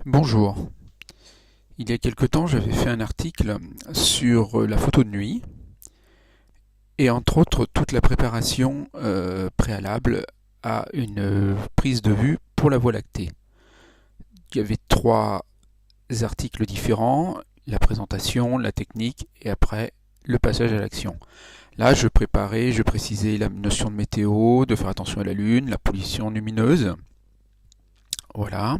Bonjour. Il y a quelque temps, j'avais fait un article sur la photo de nuit et entre autres toute la préparation préalable à une prise de vue pour la Voie lactée. Il y avait trois articles différents, la présentation, la technique et après le passage à l'action. Là, je précisais la notion de météo, de faire attention à la lune, la pollution lumineuse. Voilà.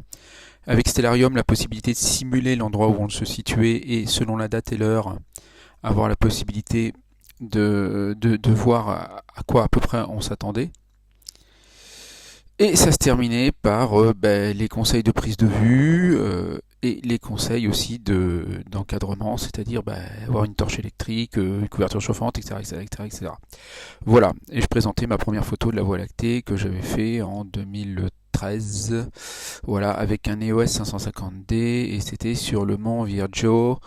Avec Stellarium, la possibilité de simuler l'endroit où on se situait et selon la date et l'heure, avoir la possibilité de voir à quoi à peu près on s'attendait. Et ça se terminait par les conseils de prise de vue et les conseils aussi d'encadrement, c'est-à-dire avoir une torche électrique, une couverture chauffante, etc., etc., etc., etc. Voilà, et je présentais ma première photo de la Voie lactée que j'avais fait en 2013, voilà, avec un EOS 550D et c'était sur le mont Vierro,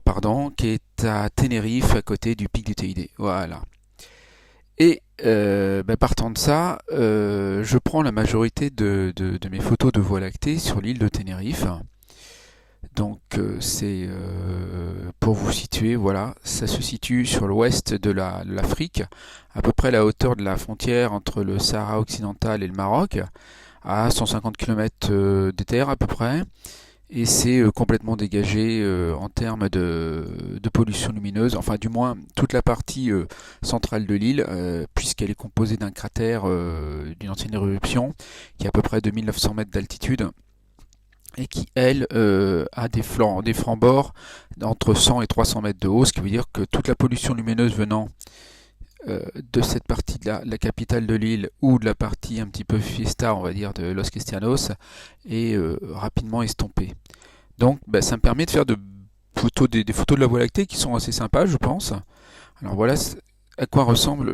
pardon, qui est à Tenerife, à côté du pic du TID. Voilà. Et partant de ça, je prends la majorité de mes photos de Voie lactée sur l'île de Tenerife. Donc c'est pour vous situer, voilà, ça se situe sur l'ouest de l'Afrique, à peu près à la hauteur de la frontière entre le Sahara occidental et le Maroc, à 150 km des terres à peu près. Et c'est complètement dégagé en termes de pollution lumineuse, enfin du moins toute la partie centrale de l'île, puisqu'elle est composée d'un cratère d'une ancienne éruption qui a à peu près 2900 mètres d'altitude et qui, elle, a des flancs-bords entre 100 et 300 mètres de haut, ce qui veut dire que toute la pollution lumineuse venant de cette partie de la capitale de l'île ou de la partie un petit peu fiesta, on va dire, de Los Cristianos, est rapidement estompée. Donc ça me permet de faire des photos de la Voie lactée qui sont assez sympas, je pense. Alors voilà à quoi ressemble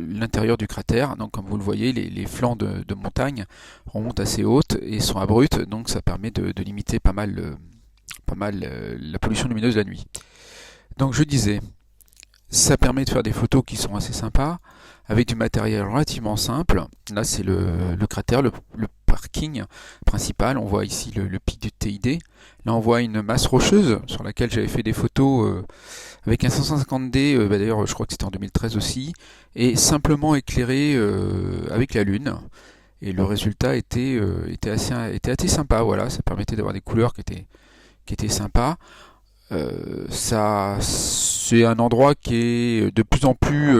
l'intérieur du cratère. Donc comme vous le voyez, les flancs de montagne remontent assez hautes et sont abrupts, donc ça permet de limiter pas mal la pollution lumineuse la nuit. Donc je disais, ça permet de faire des photos qui sont assez sympas, avec du matériel relativement simple. Là, c'est le cratère, le parking principal. On voit ici le pic du TID. Là, on voit une masse rocheuse sur laquelle j'avais fait des photos avec un 150D, d'ailleurs, je crois que c'était en 2013 aussi, et simplement éclairé avec la lune. Et le résultat était assez sympa. Voilà, ça permettait d'avoir des couleurs qui étaient sympas. C'est un endroit qui est de plus en plus,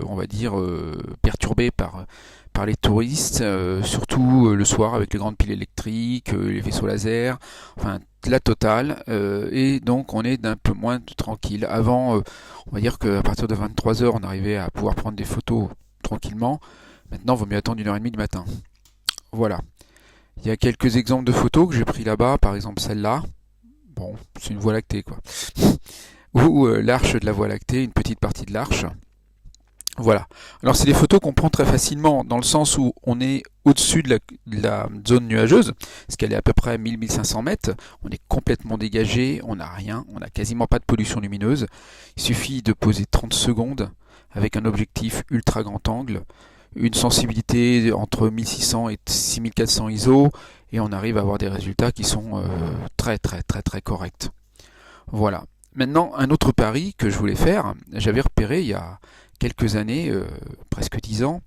on va dire, perturbé par les touristes, surtout le soir avec les grandes piles électriques, les vaisseaux laser, enfin la totale. Et donc on est d'un peu moins tranquille. Avant, on va dire qu'à partir de 23 heures, on arrivait à pouvoir prendre des photos tranquillement. Maintenant, il vaut mieux attendre 1h30 du matin. Voilà. Il y a quelques exemples de photos que j'ai pris là-bas, par exemple celle-là. Bon, c'est une Voie lactée quoi. Ou l'arche de la Voie lactée, une petite partie de l'arche. Voilà. Alors c'est des photos qu'on prend très facilement dans le sens où on est au-dessus de la zone nuageuse, parce qu'elle est à peu près 1000-1500 mètres. On est complètement dégagé, on n'a rien, on n'a quasiment pas de pollution lumineuse. Il suffit de poser 30 secondes avec un objectif ultra grand angle, une sensibilité entre 1600 et 6400 ISO, et on arrive à avoir des résultats qui sont très très très très corrects. Voilà. Maintenant, un autre pari que je voulais faire, j'avais repéré il y a quelques années, presque 10 ans,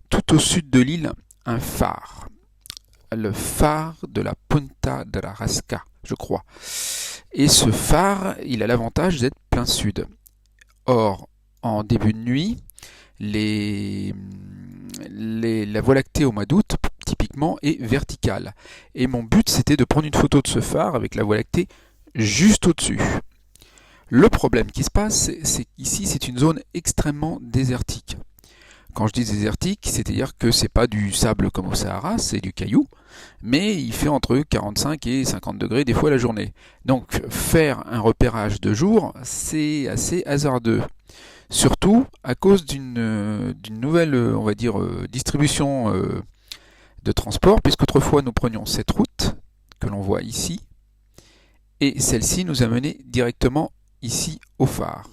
tout au sud de l'île, un phare. Le phare de la Punta de la Rasca, je crois. Et ce phare, il a l'avantage d'être plein sud. Or, en début de nuit, la Voie lactée au mois d'août, typiquement, est verticale. Et mon but, c'était de prendre une photo de ce phare avec la Voie lactée juste au-dessus. Le problème qui se passe, c'est qu'ici, c'est une zone extrêmement désertique. Quand je dis désertique, c'est-à-dire que c'est pas du sable comme au Sahara, c'est du caillou, mais il fait entre 45 et 50 degrés des fois la journée. Donc faire un repérage de jour, c'est assez hasardeux. Surtout à cause d'une nouvelle, on va dire, distribution de transport, puisqu'autrefois nous prenions cette route que l'on voit ici, et celle-ci nous a mené directement ici au phare.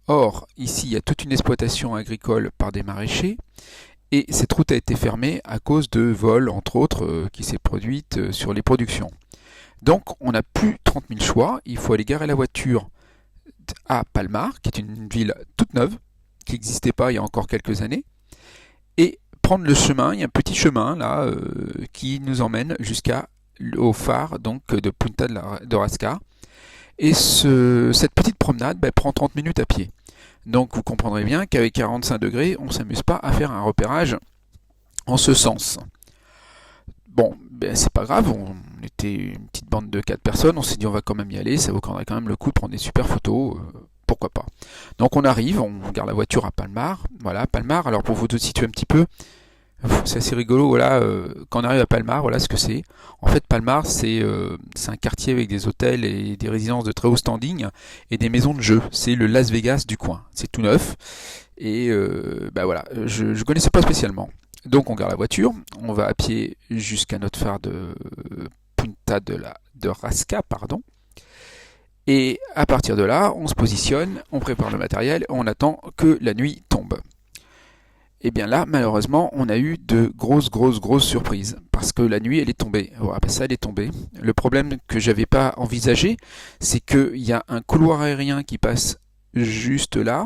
Or, ici, il y a toute une exploitation agricole par des maraîchers, et cette route a été fermée à cause de vols, entre autres, qui s'est produite sur les productions. Donc on n'a plus 30 000 choix, il faut aller garer la voiture à Palmar, qui est une ville toute neuve, qui n'existait pas il y a encore quelques années, et prendre le chemin, il y a un petit chemin là qui nous emmène jusqu'au phare donc, de Punta de Rasca. Et cette petite promenade prend 30 minutes à pied. Donc vous comprendrez bien qu'avec 45 degrés, on ne s'amuse pas à faire un repérage en ce sens. Bon, c'est pas grave, on était une petite bande de 4 personnes, on s'est dit on va quand même y aller, ça vaut quand même le coup de prendre des super photos, pourquoi pas. Donc on arrive, on garde la voiture à Palmar, voilà, Palmar, alors pour vous situer un petit peu, c'est assez rigolo, voilà, quand on arrive à Palmar, voilà ce que c'est. En fait, Palmar, c'est un quartier avec des hôtels et des résidences de très haut standing et des maisons de jeux. C'est le Las Vegas du coin. C'est tout neuf. Et voilà, je connaissais pas spécialement. Donc on garde la voiture, on va à pied jusqu'à notre phare de Punta de Rasca, pardon. Et à partir de là, on se positionne, on prépare le matériel, on attend que la nuit tombe. Et bien là, malheureusement, on a eu de grosses surprises. Parce que la nuit, elle est tombée. Voilà, ça, elle est tombée. Le problème que j'avais pas envisagé, c'est qu'il y a un couloir aérien qui passe juste là.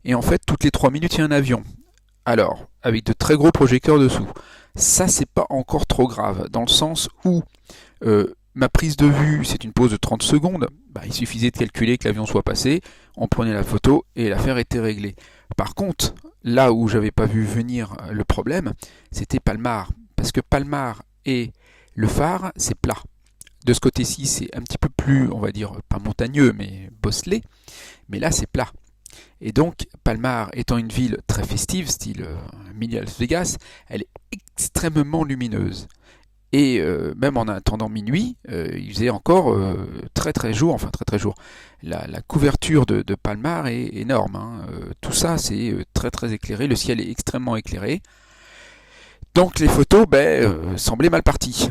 Et en fait, toutes les 3 minutes, il y a un avion. Alors, avec de très gros projecteurs dessous. Ça, c'est pas encore trop grave. Dans le sens où ma prise de vue, c'est une pause de 30 secondes. Il suffisait de calculer que l'avion soit passé. On prenait la photo et l'affaire était réglée. Par contre, là où j'avais pas vu venir le problème, c'était Palmar. Parce que Palmar et le phare, c'est plat. De ce côté-ci, c'est un petit peu plus, on va dire, pas montagneux, mais bosselé. Mais là, c'est plat. Et donc, Palmar étant une ville très festive, style mini Las Vegas, elle est extrêmement lumineuse. Et même en attendant minuit, il faisait encore très jour, enfin très jour. La couverture de Palmar est énorme, hein. Tout ça c'est très éclairé, le ciel est extrêmement éclairé. Donc les photos semblaient mal parties.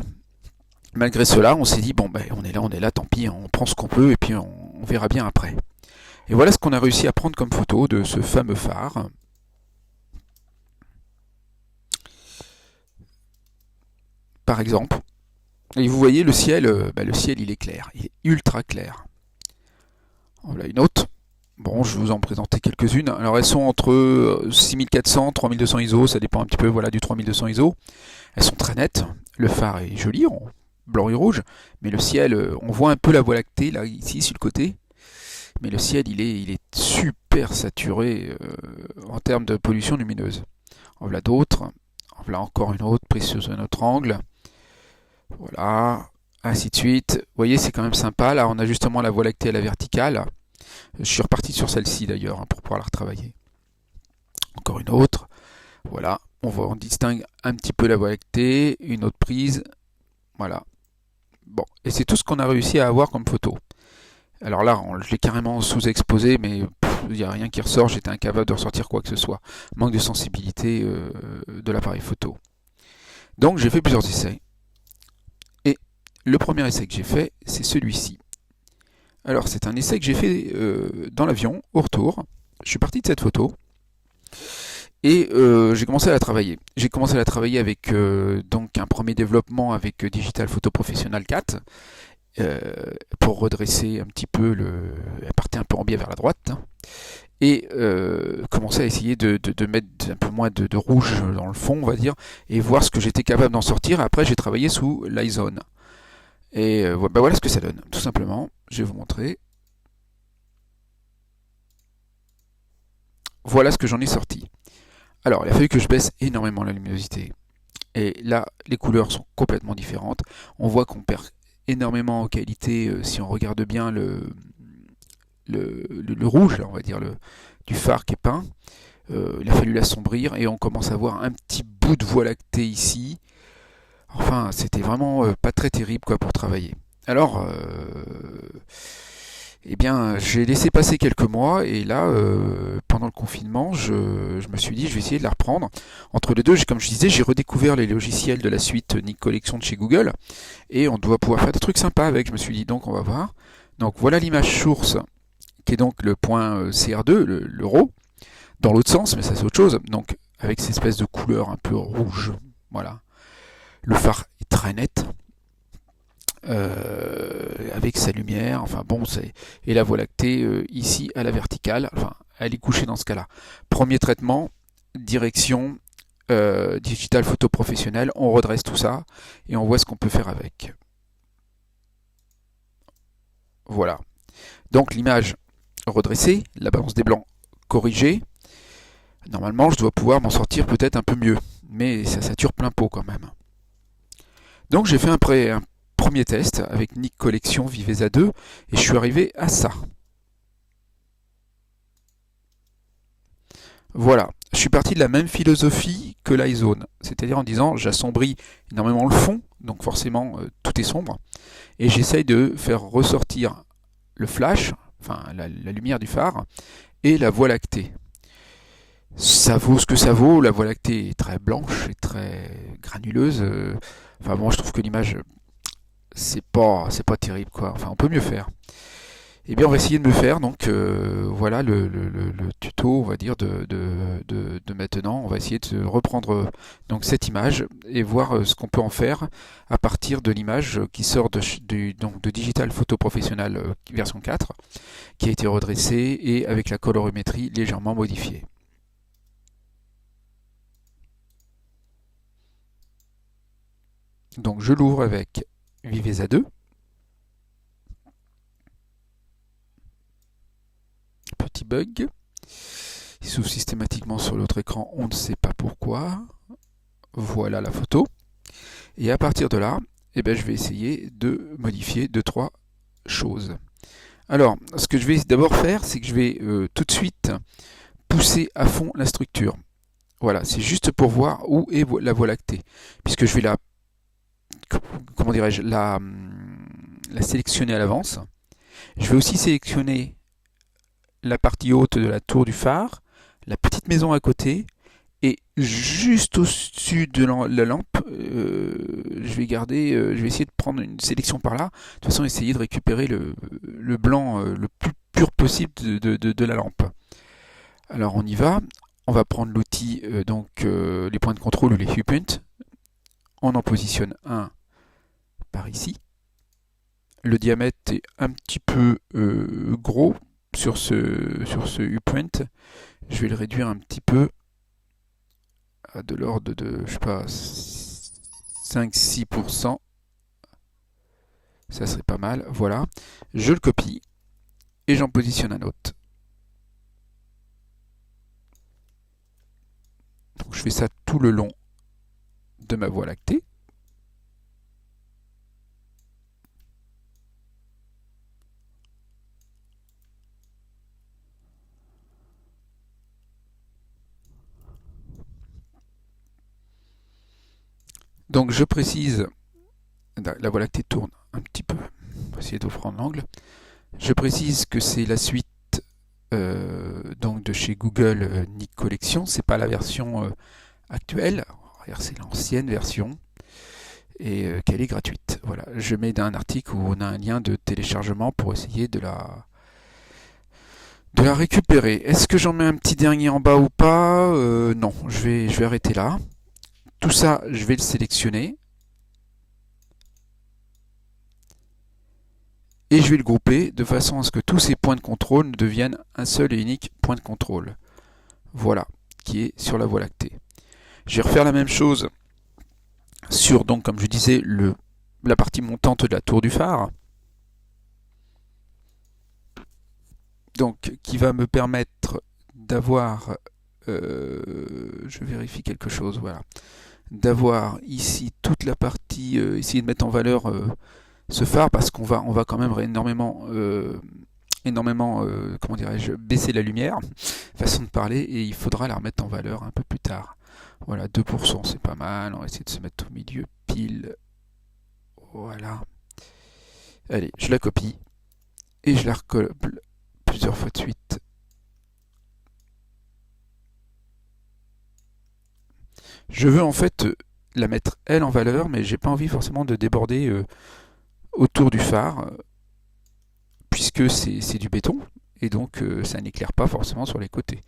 Malgré cela, on s'est dit bon on est là, tant pis, on prend ce qu'on peut et puis on verra bien après. Et voilà ce qu'on a réussi à prendre comme photo de ce fameux phare. Par exemple. Et vous voyez le ciel il est clair, il est ultra clair. Voilà une autre. Bon, je vais vous en présenter quelques-unes. Alors elles sont entre 6400, 3200 ISO, ça dépend un petit peu du 3200 ISO. Elles sont très nettes, le phare est joli en blanc et rouge, mais le ciel, on voit un peu la Voie lactée là ici sur le côté. Mais le ciel il est super saturé en termes de pollution lumineuse. En voilà d'autres. En voilà encore une autre prise sur un autre angle. Voilà, ainsi de suite. Vous voyez, c'est quand même sympa. Là, on a justement la Voie lactée à la verticale. Je suis reparti sur celle-ci d'ailleurs pour pouvoir la retravailler. Encore une autre. Voilà, on distingue un petit peu la Voie lactée, une autre prise. Voilà. Bon, et c'est tout ce qu'on a réussi à avoir comme photo. Alors là, je l'ai carrément sous-exposé, mais il n'y a rien qui ressort. J'étais incapable de ressortir quoi que ce soit. Manque de sensibilité de l'appareil photo. Donc j'ai fait plusieurs essais. Le premier essai que j'ai fait, c'est celui-ci. Alors, c'est un essai que j'ai fait dans l'avion, au retour. Je suis parti de cette photo et j'ai commencé à la travailler. J'ai commencé à la travailler avec donc un premier développement avec Digital Photo Professional 4 pour redresser un petit peu elle partait un peu en biais vers la droite. Et commencer à essayer de mettre un peu moins de rouge dans le fond, on va dire, et voir ce que j'étais capable d'en sortir. Après, j'ai travaillé sous l'ISON. Et voilà ce que ça donne, tout simplement. Je vais vous montrer. Voilà ce que j'en ai sorti. Alors, il a fallu que je baisse énormément la luminosité. Et là, les couleurs sont complètement différentes. On voit qu'on perd énormément en qualité si on regarde bien le rouge, là, on va dire, du phare qui est peint. Il a fallu l'assombrir et on commence à voir un petit bout de Voie lactée ici. Enfin, c'était vraiment pas très terrible pour travailler. Alors, j'ai laissé passer quelques mois et là, pendant le confinement, je me suis dit, je vais essayer de la reprendre. Entre les deux, comme je disais, j'ai redécouvert les logiciels de la suite Nik Collection de chez Google et on doit pouvoir faire des trucs sympas avec. Je me suis dit, donc on va voir. Donc voilà l'image source qui est donc le point CR2, le RAW, dans l'autre sens, mais ça c'est autre chose. Donc avec ces espèces de couleurs un peu rouges. Voilà. Le phare est très net, avec sa lumière, enfin bon, et la Voie lactée ici à la verticale, enfin elle est couchée dans ce cas-là. Premier traitement, direction digital photo professionnel, on redresse tout ça et on voit ce qu'on peut faire avec. Voilà. Donc l'image redressée, la balance des blancs corrigée. Normalement, je dois pouvoir m'en sortir peut-être un peu mieux, mais ça sature plein pot quand même. Donc j'ai fait un premier test avec Nik Collection Viveza 2 et je suis arrivé à ça. Voilà, je suis parti de la même philosophie que l'iZone, c'est-à-dire en disant j'assombris énormément le fond, donc forcément tout est sombre, et j'essaye de faire ressortir le flash, enfin la lumière du phare, et la Voie lactée. Ça vaut ce que ça vaut, la Voie lactée est très blanche et très granuleuse. Enfin bon, je trouve que l'image, c'est pas terrible quoi. Enfin, on peut mieux faire. Eh bien, on va essayer de me faire. Donc, voilà le tuto, on va dire, de maintenant. On va essayer de reprendre donc cette image et voir ce qu'on peut en faire à partir de l'image qui sort donc de Digital Photo Professional version 4, qui a été redressée et avec la colorimétrie légèrement modifiée. Donc, je l'ouvre avec Viveza 2. Petit bug. Il s'ouvre systématiquement sur l'autre écran, on ne sait pas pourquoi. Voilà la photo. Et à partir de là, eh ben, je vais essayer de modifier 2-3 choses. Alors, ce que je vais d'abord faire, c'est que je vais tout de suite pousser à fond la structure. Voilà, c'est juste pour voir où est la Voie lactée. Puisque je vais comment dirais-je, la sélectionner à l'avance. Je vais aussi sélectionner la partie haute de la tour du phare, la petite maison à côté, et juste au-dessus de la lampe, je vais essayer de prendre une sélection par là, de toute façon essayer de récupérer le blanc le plus pur possible de la lampe. Alors on y va, on va prendre l'outil, les points de contrôle ou les viewpoints, on en positionne un par ici. Le diamètre est un petit peu gros sur ce viewpoint. Je vais le réduire un petit peu à de l'ordre de, je sais pas, 5-6%. Ça serait pas mal. Voilà. Je le copie et j'en positionne un autre. Donc je fais ça tout le long de ma Voie lactée. Donc je précise, la Voie lactée tourne un petit peu, on va essayer de prendre l'angle. Je précise que c'est la suite donc de chez Google Nik Collection, c'est pas la version actuelle, c'est l'ancienne version et qu'elle est gratuite. Voilà, je mets dans un article où on a un lien de téléchargement pour essayer de la récupérer. Est-ce que j'en mets un petit dernier en bas ou pas Non, je vais arrêter là. Tout ça, je vais le sélectionner. Et je vais le grouper de façon à ce que tous ces points de contrôle deviennent un seul et unique point de contrôle. Voilà, qui est sur la Voie lactée. Je vais refaire la même chose sur, donc, comme je disais, la partie montante de la tour du phare. Donc, qui va me permettre d'avoir, je vérifie quelque chose, voilà, d'avoir ici toute la partie, essayer de mettre en valeur ce phare parce qu'on va quand même énormément, comment dirais-je, baisser la lumière, façon de parler, et il faudra la remettre en valeur un peu plus tard. Voilà, 2%, c'est pas mal, on va essayer de se mettre au milieu, pile, voilà. Allez, je la copie, et je la recolle plusieurs fois de suite. Je veux en fait la mettre elle en valeur, mais j'ai pas envie forcément de déborder autour du phare, puisque c'est du béton, et donc ça n'éclaire pas forcément sur les côtés.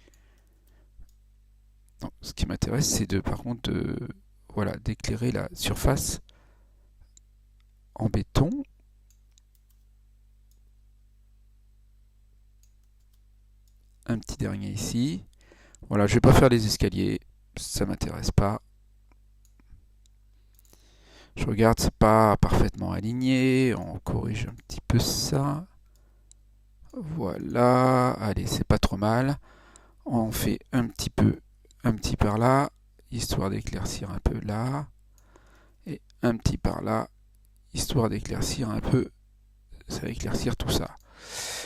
Non, ce qui m'intéresse, c'est par contre voilà, d'éclairer la surface en béton. Un petit dernier ici. Voilà, je vais pas faire les escaliers, ça m'intéresse pas. Je regarde, c'est pas parfaitement aligné. On corrige un petit peu ça. Voilà, allez, c'est pas trop mal. On fait un petit par là, histoire d'éclaircir un peu là. Et un petit par là, histoire d'éclaircir un peu. Ça va éclaircir tout ça.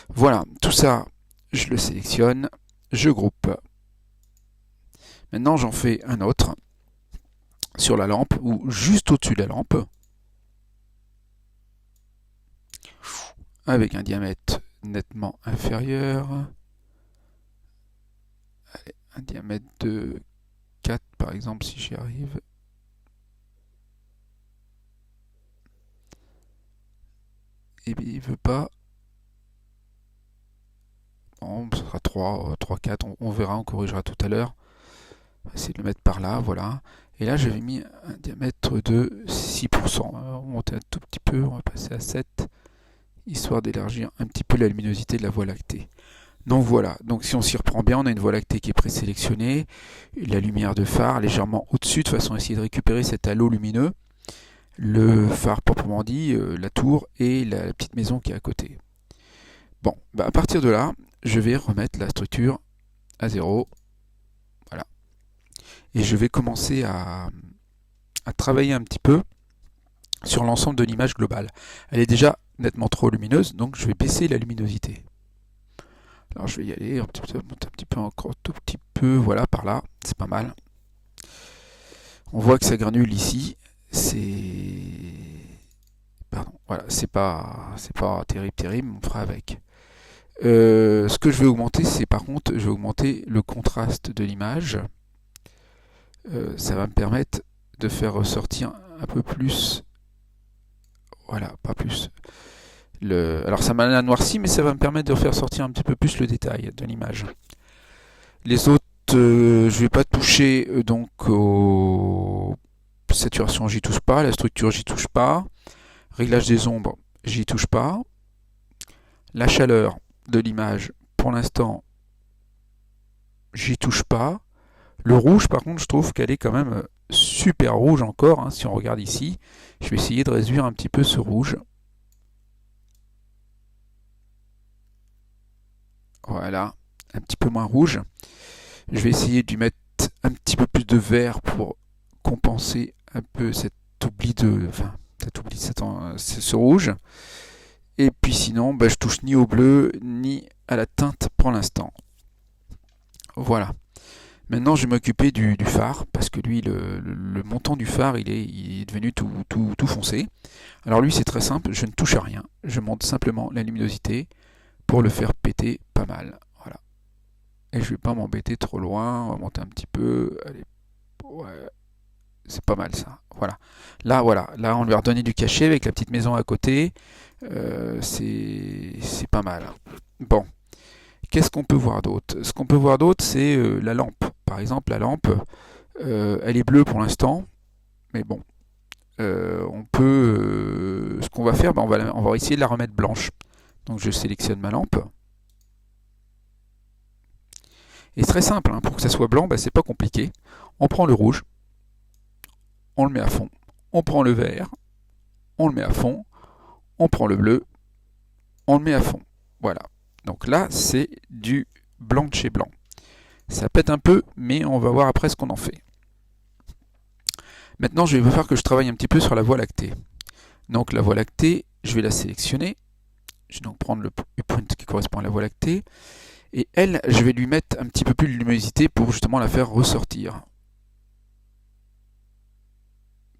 Voilà, tout ça, je le sélectionne, je groupe. Maintenant, j'en fais un autre sur la lampe ou juste au-dessus de la lampe avec un diamètre nettement inférieur. Allez, un diamètre de 4 par exemple si j'y arrive. Et bien il veut pas. Bon, ce sera 3, 4, on verra, on corrigera tout à l'heure. On va essayer de le mettre par là, voilà. Et là j'avais mis un diamètre de 6%. On va monter un tout petit peu, on va passer à 7, histoire d'élargir un petit peu la luminosité de la Voie lactée. Donc voilà, donc si on s'y reprend bien, on a une Voie lactée qui est présélectionnée, la lumière de phare légèrement au-dessus, de façon à essayer de récupérer cet halo lumineux, le phare proprement dit, la tour et la petite maison qui est à côté. Bon, bah à partir de là, je vais remettre la structure à 0, voilà, et je vais commencer à travailler un petit peu sur l'ensemble de l'image globale. Elle est déjà nettement trop lumineuse, donc je vais baisser la luminosité. Alors je vais y aller, monter un petit peu encore, tout petit peu, voilà, par là, c'est pas mal. On voit que ça granule ici, pardon, voilà, c'est pas terrible, on fera avec. Ce que je vais augmenter, c'est par contre, je vais augmenter le contraste de l'image. Ça va me permettre de faire ressortir un peu plus, voilà, pas plus. Alors ça m'a noirci, mais ça va me permettre de faire sortir un petit peu plus le détail de l'image. Les autres, je vais pas toucher donc aux saturation, j'y touche pas. La structure, j'y touche pas. Réglage des ombres, j'y touche pas. La chaleur de l'image, pour l'instant, j'y touche pas. Le rouge, par contre, je trouve qu'elle est quand même super rouge encore. Hein, si on regarde ici, je vais essayer de réduire un petit peu ce rouge. Voilà, un petit peu moins rouge. Je vais essayer de lui mettre un petit peu plus de vert pour compenser un peu cet oubli ce rouge. Et puis sinon, bah, je touche ni au bleu ni à la teinte pour l'instant. Voilà. Maintenant, je vais m'occuper du phare, parce que lui, le montant du phare, il est devenu tout foncé. Alors lui, c'est très simple, je ne touche à rien. Je monte simplement la luminosité pour le faire péter pas mal. Voilà. Et je ne vais pas m'embêter trop loin, on va monter un petit peu. Allez, ouais, c'est pas mal ça. Voilà. Là, on lui a redonné du cachet avec la petite maison à côté. C'est pas mal. Bon. Qu'est-ce qu'on peut voir d'autre? Ce qu'on peut voir d'autre, c'est la lampe. Par exemple, la lampe, elle est bleue pour l'instant, mais bon, on peut, ce qu'on va faire, ben, on va essayer de la remettre blanche. Donc je sélectionne ma lampe. Et c'est très simple, hein, pour que ça soit blanc, ben, c'est pas compliqué. On prend le rouge, on le met à fond. On prend le vert, on le met à fond. On prend le bleu, on le met à fond. Voilà. Donc là, c'est du blanc de chez blanc. Ça pète un peu, mais on va voir après ce qu'on en fait. Maintenant, je vais faire que je travaille un petit peu sur la Voie lactée. Donc la Voie lactée, je vais la sélectionner. Je vais donc prendre le point qui correspond à la Voie lactée. Et elle, je vais lui mettre un petit peu plus de luminosité pour justement la faire ressortir.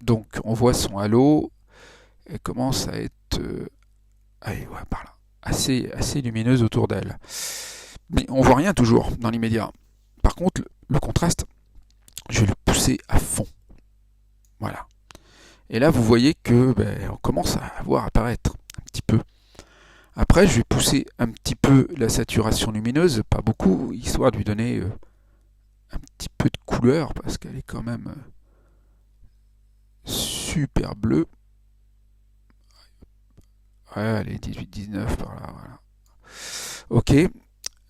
Donc on voit son halo. Elle commence à être allez, ouais, par là, assez lumineuse autour d'elle. Mais on voit rien toujours dans l'immédiat. Par contre, le contraste, je vais le pousser à fond. Voilà. Et là, vous voyez que on commence à voir apparaître un petit peu. Après, je vais pousser un petit peu la saturation lumineuse, pas beaucoup, histoire de lui donner un petit peu de couleur parce qu'elle est quand même super bleue. Ouais, elle est 18-19 par là, voilà. Ok.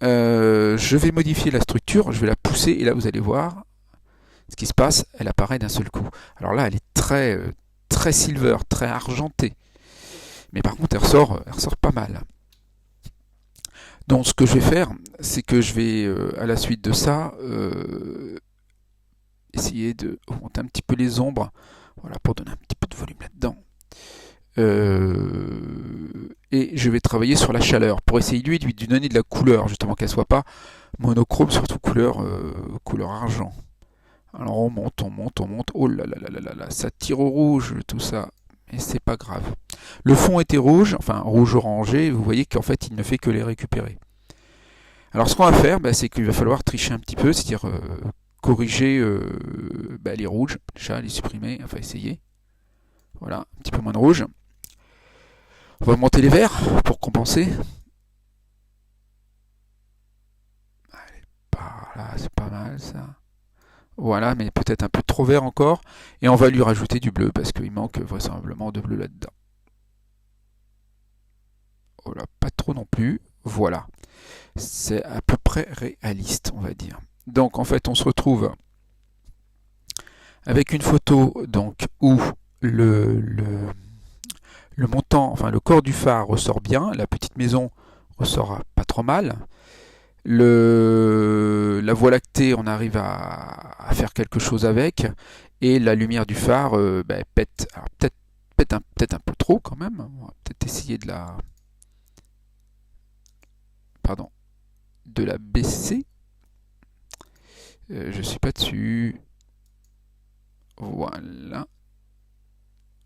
Je vais modifier la structure, je vais la pousser et là vous allez voir ce qui se passe, elle apparaît d'un seul coup. Alors là, elle est très silver, très argentée. Mais par contre, elle ressort pas mal. Donc ce que je vais faire, c'est que je vais, à la suite de ça, essayer de augmenter un petit peu les ombres, voilà, pour donner un petit peu de volume là-dedans. Et je vais travailler sur la chaleur pour essayer de lui donner de la couleur, justement qu'elle soit pas monochrome, surtout couleur argent. Alors on monte, on monte, on monte. Oh là là là là là là, ça tire au rouge, tout ça. Mais c'est pas grave. Le fond était rouge, enfin rouge orangé. Vous voyez qu'en fait il ne fait que les récupérer. Alors ce qu'on va faire, c'est qu'il va falloir tricher un petit peu, c'est-à-dire corriger les rouges, déjà les supprimer, enfin essayer. Voilà, un petit peu moins de rouge. On va monter les verts pour compenser. Allez, par là, c'est pas mal ça. Voilà, mais peut-être un peu trop vert encore. Et on va lui rajouter du bleu parce qu'il manque vraisemblablement de bleu là-dedans. Oh là, pas trop non plus. Voilà. C'est à peu près réaliste, on va dire. Donc en fait, on se retrouve avec une photo donc où le montant, enfin le corps du phare ressort bien, la petite maison ressort pas trop mal. La voie lactée, on arrive à faire quelque chose avec, et la lumière du phare pète. Alors peut-être un peu trop quand même. On va peut-être essayer de la baisser. Je suis pas dessus. Voilà.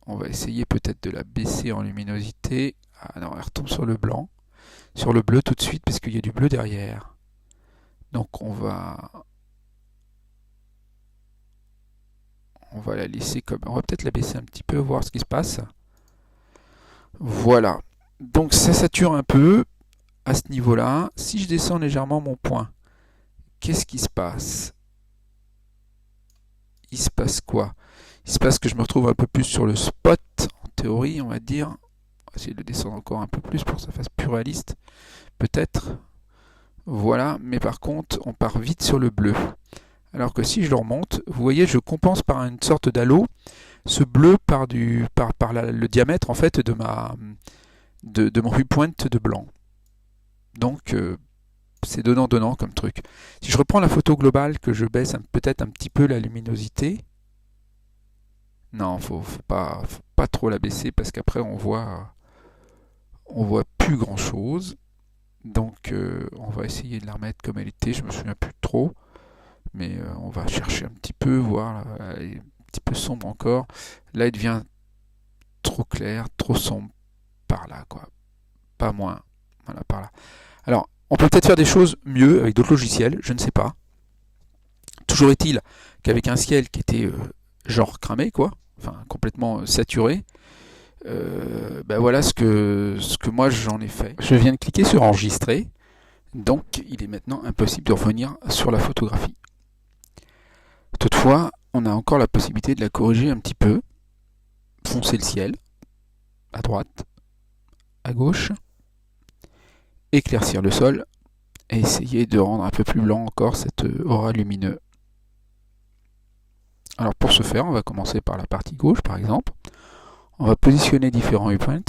On va essayer peut-être de la baisser en luminosité. Ah non, elle retombe sur le blanc. Sur le bleu tout de suite parce qu'il y a du bleu derrière. Donc on va la laisser comme. On va peut-être la baisser un petit peu, voir ce qui se passe. Voilà. Donc ça sature un peu à ce niveau-là. Si je descends légèrement mon point, qu'est-ce qui se passe? Il se passe quoi? Il se passe que je me retrouve un peu plus sur le spot, en théorie, on va dire. On va essayer de descendre encore un peu plus pour que ça fasse plus réaliste, peut-être. Voilà, mais par contre, on part vite sur le bleu. Alors que si je le remonte, vous voyez, je compense par une sorte d'halo ce bleu par le diamètre en fait de mon viewpoint de blanc. Donc c'est donnant-donnant comme truc. Si je reprends la photo globale, que je baisse peut-être un petit peu la luminosité, non, faut pas trop la baisser parce qu'après on voit plus grand chose. Donc on va essayer de la remettre comme elle était, je me souviens plus trop, mais on va chercher un petit peu, voir, elle est un petit peu sombre encore. Là, elle devient trop clair, trop sombre par là, quoi. Pas moins. Voilà, par là. Alors, on peut peut-être faire des choses mieux avec d'autres logiciels, je ne sais pas. Toujours est-il qu'avec un ciel qui était genre cramé, quoi, enfin complètement saturé, voilà ce que moi j'en ai fait. Je viens de cliquer sur enregistrer, donc il est maintenant impossible de revenir sur la photographie. Toutefois, on a encore la possibilité de la corriger un petit peu, foncer le ciel, à droite, à gauche, éclaircir le sol, et essayer de rendre un peu plus blanc encore cet aura lumineux. Alors pour ce faire, on va commencer par la partie gauche par exemple. On va positionner différents viewpoints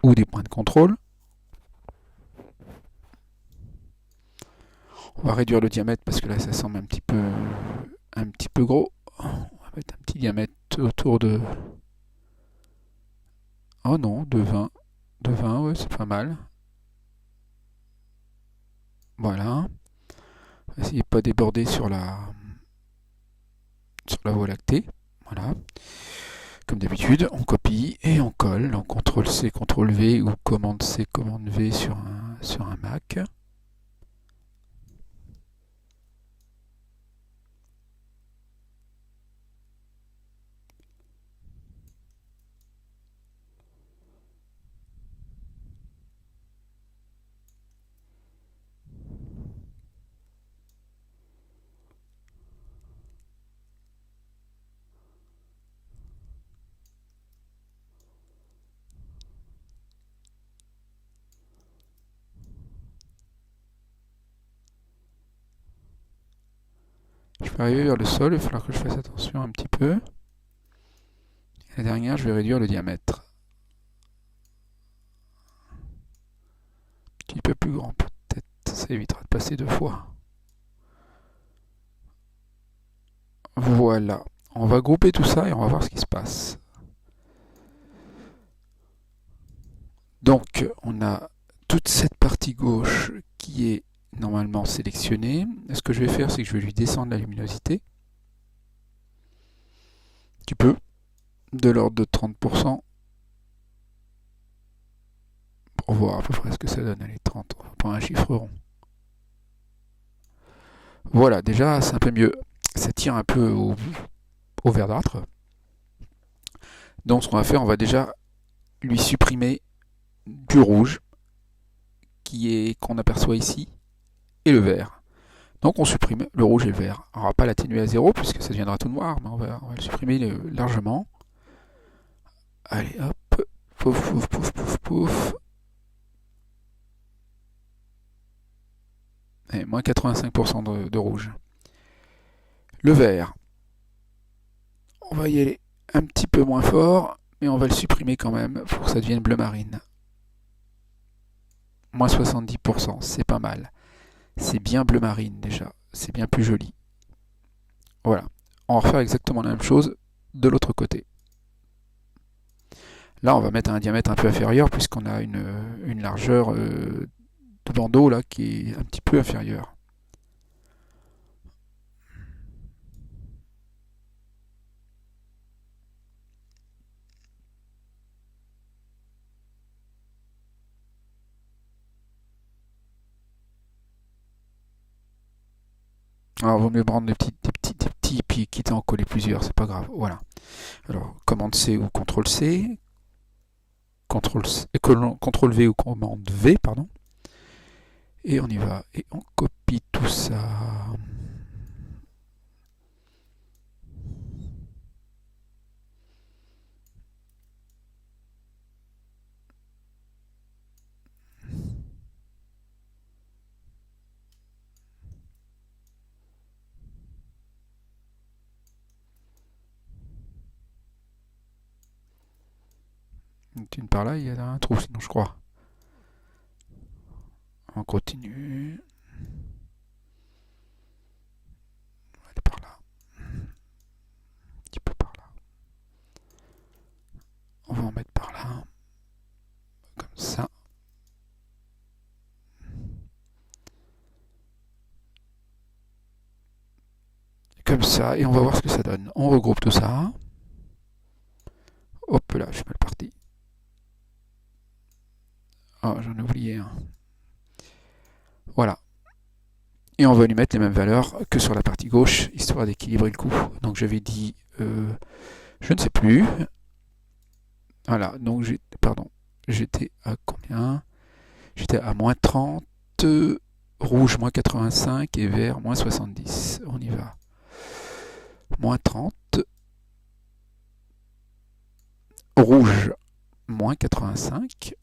ou des points de contrôle. On va réduire le diamètre parce que là ça semble un petit peu gros. On va mettre un petit diamètre autour de... Oh non, de 20. De 20, ouais, c'est pas mal. Voilà. On va essayer de ne pas déborder sur la voie lactée. Voilà. Comme d'habitude, on copie et on colle. Donc CTRL-C, CTRL-V ou commande-C, commande-V sur un Mac. vais arriver vers le sol, il va falloir que je fasse attention un petit peu. La dernière, je vais réduire le diamètre. Un petit peu plus grand peut-être, ça évitera de passer 2 fois. Voilà, on va grouper tout ça et on va voir ce qui se passe. Donc, on a toute cette partie gauche qui est normalement sélectionnée. Ce que je vais faire, c'est que je vais lui descendre la luminosité. Un petit peu, de l'ordre de 30%. Pour voir à peu près ce que ça donne. Allez, 30, on va prendre un chiffre rond. Voilà, déjà, c'est un peu mieux. Ça tire un peu au verdâtre. Donc, ce qu'on va faire, on va déjà lui supprimer du rouge qu'on aperçoit ici et le vert. Donc on supprime le rouge et le vert. On ne va pas l'atténuer à 0 puisque ça deviendra tout noir, mais on va le supprimer largement. Allez hop, pouf pouf pouf pouf pouf. Et moins 85% de rouge. Le vert, on va y aller un petit peu moins fort, mais on va le supprimer quand même pour que ça devienne bleu marine. Moins 70%, c'est pas mal. C'est bien bleu marine déjà, c'est bien plus joli. Voilà, on va refaire exactement la même chose de l'autre côté. Là, on va mettre un diamètre un peu inférieur puisqu'on a une largeur de bandeau là qui est un petit peu inférieure. Alors, il vaut mieux prendre des petits, puis quitter en coller plusieurs, c'est pas grave. Voilà. Alors, commande C ou CTRL C, CTRL V ou commande V, pardon. Et on y va. Et on copie tout ça. Une par là, il y a un trou, sinon je crois. On continue. On va aller par là. Un petit peu par là. On va en mettre par là. Comme ça. Comme ça. Et on va voir ce que ça donne. On regroupe tout ça. Hop là, je suis mal parti. Oh, j'en ai oublié un. Voilà. Et on va lui mettre les mêmes valeurs que sur la partie gauche, histoire d'équilibrer le coup. Donc j'avais dit, je ne sais plus. Voilà, donc j'étais à combien? J'étais à moins 30, rouge moins 85 et vert moins 70. On y va. Moins 30, rouge moins 85.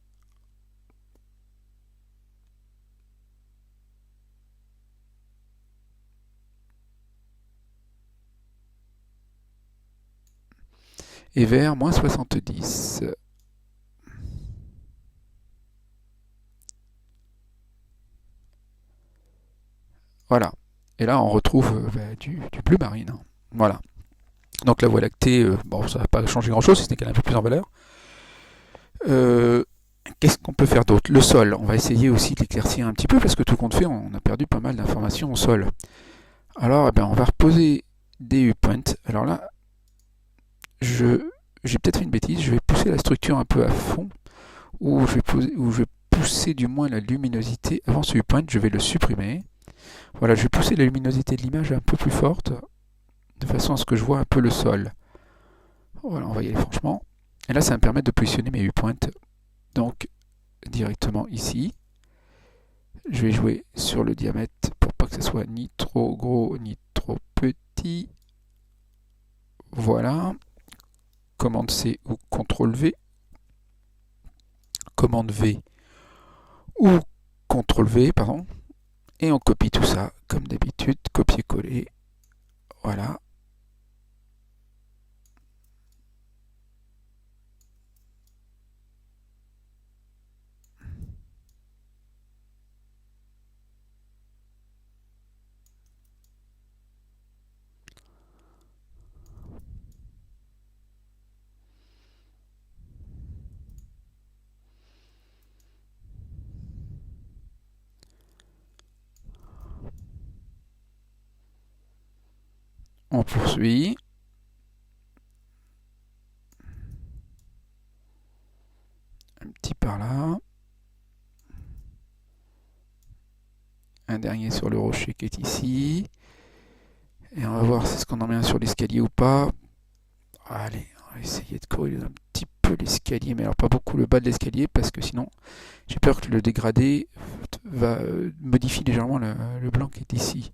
Et vert moins 70. Voilà. Et là, on retrouve du bleu marine. Voilà. Donc la Voie lactée, bon, ça va pas changer grand-chose, si ce n'est qu'elle est un peu plus en valeur. Qu'est-ce qu'on peut faire d'autre? Le sol, on va essayer aussi de l'éclaircir un petit peu, parce que tout compte fait, on a perdu pas mal d'informations au sol. Alors, on va reposer des U-points. Alors là, j'ai peut-être fait une bêtise, je vais pousser la structure un peu à fond, ou je vais pousser du moins la luminosité. Avant ce U-point, je vais le supprimer. Voilà, je vais pousser la luminosité de l'image un peu plus forte, de façon à ce que je vois un peu le sol. Voilà, on va y aller franchement. Et là, ça va me permettre de positionner mes U-points. Donc, directement ici. Je vais jouer sur le diamètre pour pas que ce soit ni trop gros ni trop petit. Voilà. Commande C ou CTRL V. Commande V ou CTRL V, pardon. Et on copie tout ça, comme d'habitude, copier-coller. Voilà. On poursuit. Un petit par là. Un dernier sur le rocher qui est ici. Et on va voir si ce qu'on en met un sur l'escalier ou pas. Allez, on va essayer de corriger un petit peu l'escalier, mais alors pas beaucoup le bas de l'escalier, parce que sinon j'ai peur que le dégradé va modifier légèrement le blanc qui est ici.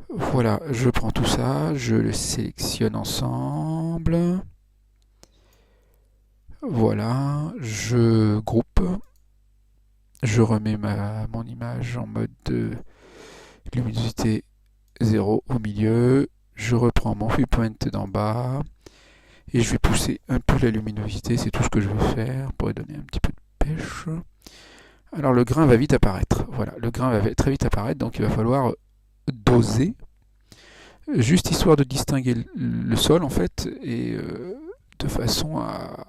Voilà, je prends tout ça, je le sélectionne ensemble. Voilà, je groupe. Je remets mon image en mode luminosité 0 au milieu. Je reprends mon viewpoint d'en bas. Et je vais pousser un peu la luminosité, c'est tout ce que je vais faire pour lui donner un petit peu de pêche. Alors le grain va vite apparaître. Voilà, le grain va très vite apparaître, donc il va falloir doser. Juste histoire de distinguer le sol en fait, et de façon à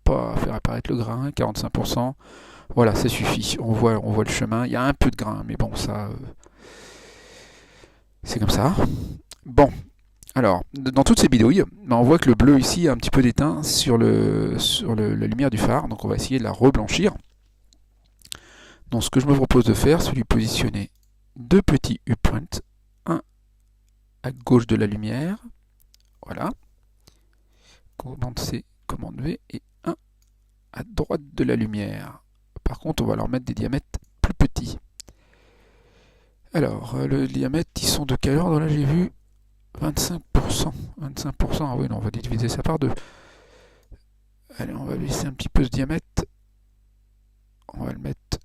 pas faire apparaître le grain, 45%. Voilà, ça suffit. On voit le chemin. Il y a un peu de grain, mais bon, ça, c'est comme ça. Bon, alors, dans toutes ces bidouilles, on voit que le bleu ici est un petit peu déteint sur la lumière du phare, donc on va essayer de la reblanchir. Donc ce que je me propose de faire, c'est lui positionner deux petits U-points, un à gauche de la lumière, voilà, commande C, commande V, et un à droite de la lumière. Par contre, on va leur mettre des diamètres plus petits. Alors, le diamètre, ils sont de quel ordre là, j'ai vu 25%. 25%, ah oui, non, on va diviser ça par deux. Allez, on va laisser un petit peu ce diamètre. On va le mettre.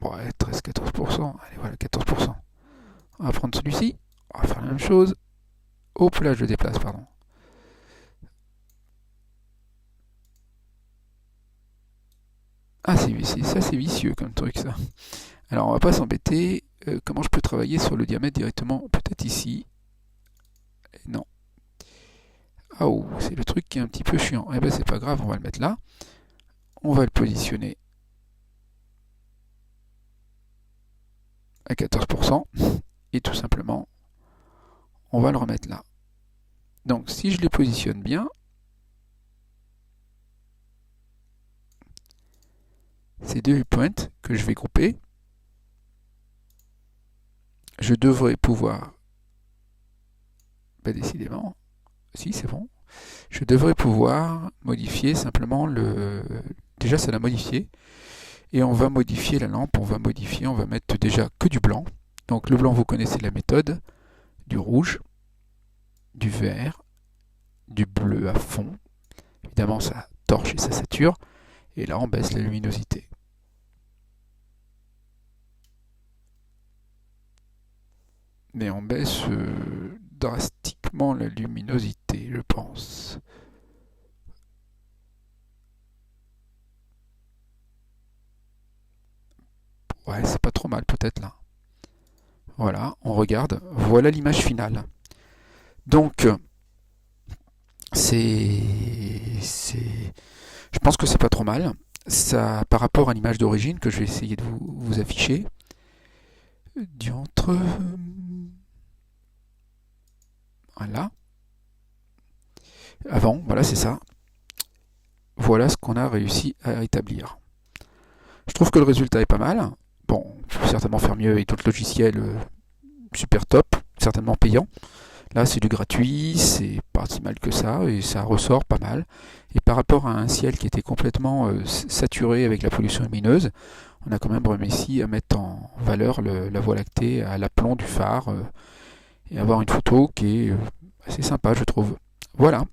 Ouais, 13-14%. Allez, voilà, 14%. On va prendre celui-ci. On va faire la même chose. Hop là, je le déplace, pardon. Ah, ça c'est vicieux comme truc, ça. Alors, on va pas s'embêter. Comment je peux travailler sur le diamètre directement? Peut-être ici. Non. Ah, oh, c'est le truc qui est un petit peu chiant. Eh ben, c'est pas grave, on va le mettre là. On va le positionner à 14%. Et tout simplement, on va le remettre là. Donc, si je les positionne bien, ces deux points que je vais grouper, je devrais pouvoir, décidément, si c'est bon, je devrais pouvoir modifier simplement déjà ça l'a modifié, et on va modifier la lampe, on va mettre déjà que du blanc. Donc le blanc, vous connaissez la méthode, du rouge, du vert, du bleu à fond, évidemment ça torche et ça sature, et là on baisse la luminosité. Mais on baisse drastiquement la luminosité, je pense. Ouais, c'est pas trop mal peut-être là. Voilà, on regarde. Voilà l'image finale. Donc, je pense que c'est pas trop mal. Ça, par rapport à l'image d'origine que je vais essayer de vous afficher. Diantre. Voilà. Avant, voilà, c'est ça. Voilà ce qu'on a réussi à établir. Je trouve que le résultat est pas mal. Bon, je peux certainement faire mieux avec d'autres logiciels super top, certainement payants. Là, c'est du gratuit, c'est pas si mal que ça, et ça ressort pas mal. Et par rapport à un ciel qui était complètement saturé avec la pollution lumineuse, on a quand même réussi à mettre en valeur la Voie lactée à l'aplomb du phare et avoir une photo qui est assez sympa, je trouve. Voilà.